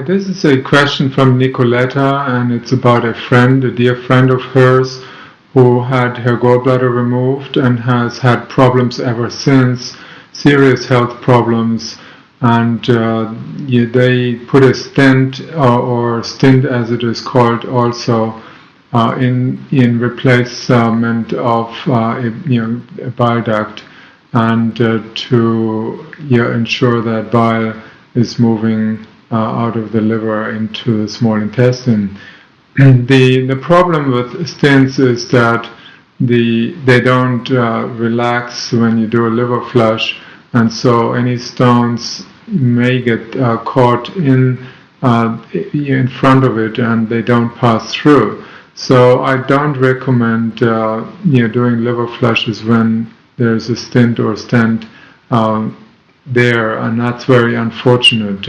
This is a question from Nicoletta, and it's about a friend, a dear friend of hers, who had her gallbladder removed and has had problems ever since, serious health problems, and they put a stent, or stint as it is called also, in replacement of a bile duct, and to ensure that bile is moving out of the liver into the small intestine. The problem with stents is that they don't relax when you do a liver flush, and so any stones may get caught in front of it, and they don't pass through. So I don't recommend doing liver flushes when there's a stint or stent there, and that's very unfortunate.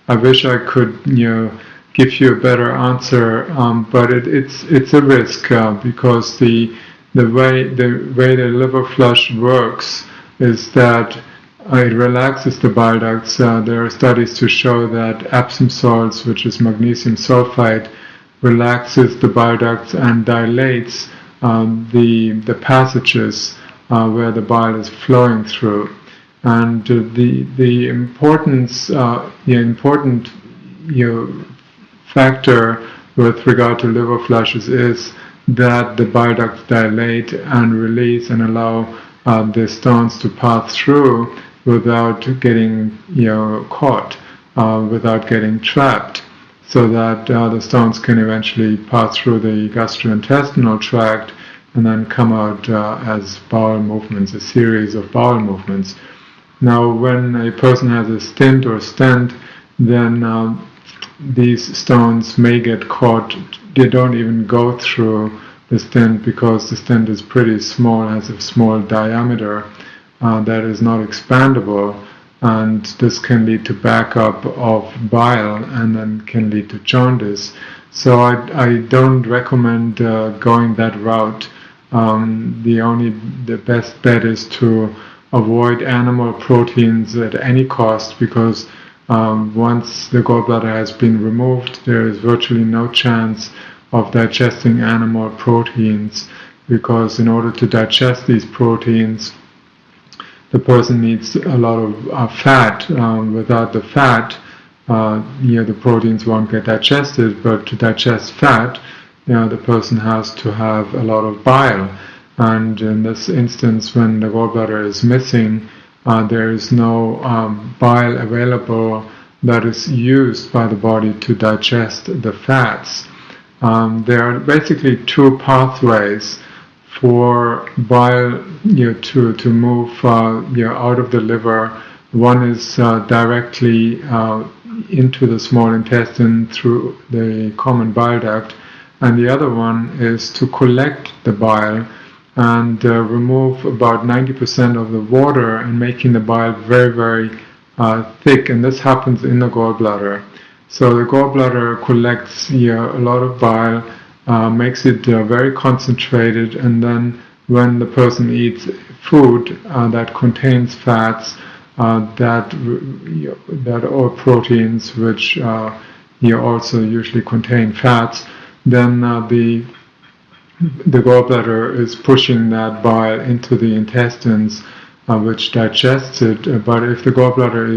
I wish I could give you a better answer, but it's a risk because the way the liver flush works is that it relaxes the bile ducts. There are studies to show that Epsom salts, which is magnesium sulfite, relaxes the bile ducts and dilates the passages where the bile is flowing through. And the important factor with regard to liver flushes is that the bile ducts dilate and release and allow the stones to pass through without getting caught, without getting trapped, so that the stones can eventually pass through the gastrointestinal tract and then come out as bowel movements, a series of bowel movements. Now, when a person has a stint or stent, then these stones may get caught. They don't even go through the stent because the stent is pretty small, has a small diameter that is not expandable, and this can lead to backup of bile and then can lead to jaundice. So I don't recommend going that route. The best bet is to avoid animal proteins at any cost, because once the gallbladder has been removed, there is virtually no chance of digesting animal proteins, because in order to digest these proteins, the person needs a lot of fat. Without the fat, the proteins won't get digested, but to digest fat, the person has to have a lot of bile. And in this instance, when the gallbladder is missing, there is no bile available that is used by the body to digest the fats. There are basically two pathways for bile to move out of the liver. One is directly into the small intestine through the common bile duct, and the other one is to collect the bile and remove about 90% of the water, and making the bile very, very thick, and this happens in the gallbladder. So the gallbladder collects a lot of bile, makes it very concentrated, and then when the person eats food that contains fats, that or proteins, which also usually contain fats, then the gallbladder is pushing that bile into the intestines, which digests it. But if the gallbladder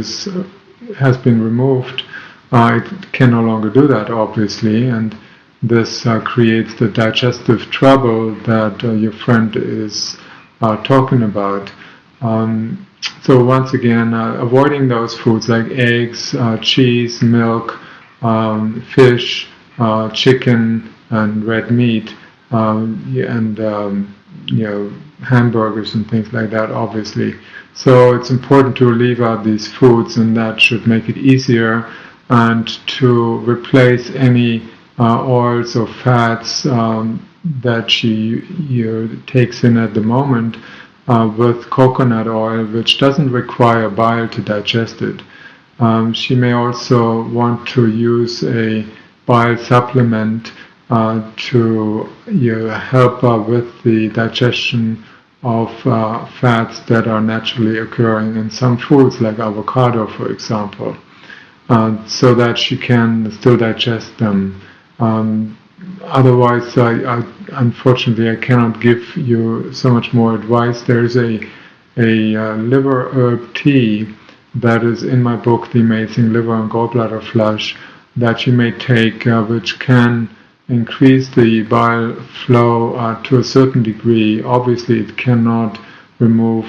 has been removed, it can no longer do that, obviously, and this creates the digestive trouble that your friend is talking about. So once again, avoiding those foods like eggs, cheese, milk, fish, chicken, and red meat, and hamburgers and things like that, obviously. So it's important to leave out these foods, and that should make it easier, and to replace any oils or fats that she takes in at the moment with coconut oil, which doesn't require bile to digest it. She may also want to use a bile supplement to help with the digestion of fats that are naturally occurring in some foods, like avocado, for example. so that she can still digest them. Otherwise, unfortunately, I cannot give you so much more advice. There's a liver herb tea that is in my book, The Amazing Liver and Gallbladder Flush, that you may take, which can increase the bile flow to a certain degree. Obviously, it cannot remove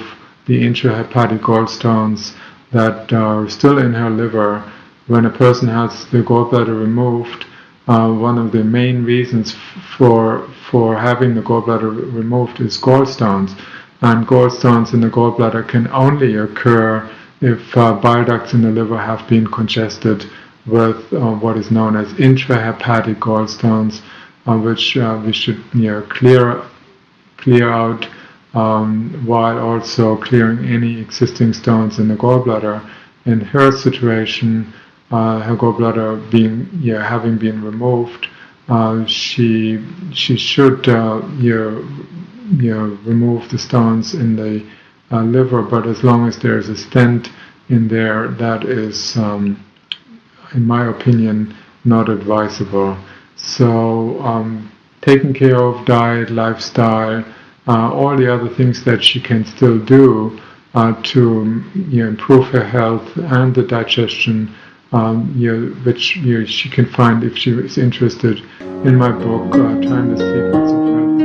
the intrahepatic gallstones that are still in her liver. When a person has the gallbladder removed, one of the main reasons for having the gallbladder removed is gallstones. And gallstones in the gallbladder can only occur if bile ducts in the liver have been congested with what is known as intrahepatic gallstones, which we should clear out while also clearing any existing stones in the gallbladder. In her situation, her gallbladder having been removed, she should remove the stones in the liver, but as long as there's a stent in there, that is, in my opinion, not advisable. So taking care of diet, lifestyle, all the other things that she can still do to improve her health and the digestion, which she can find if she is interested in my book, Timeless Secrets of Health.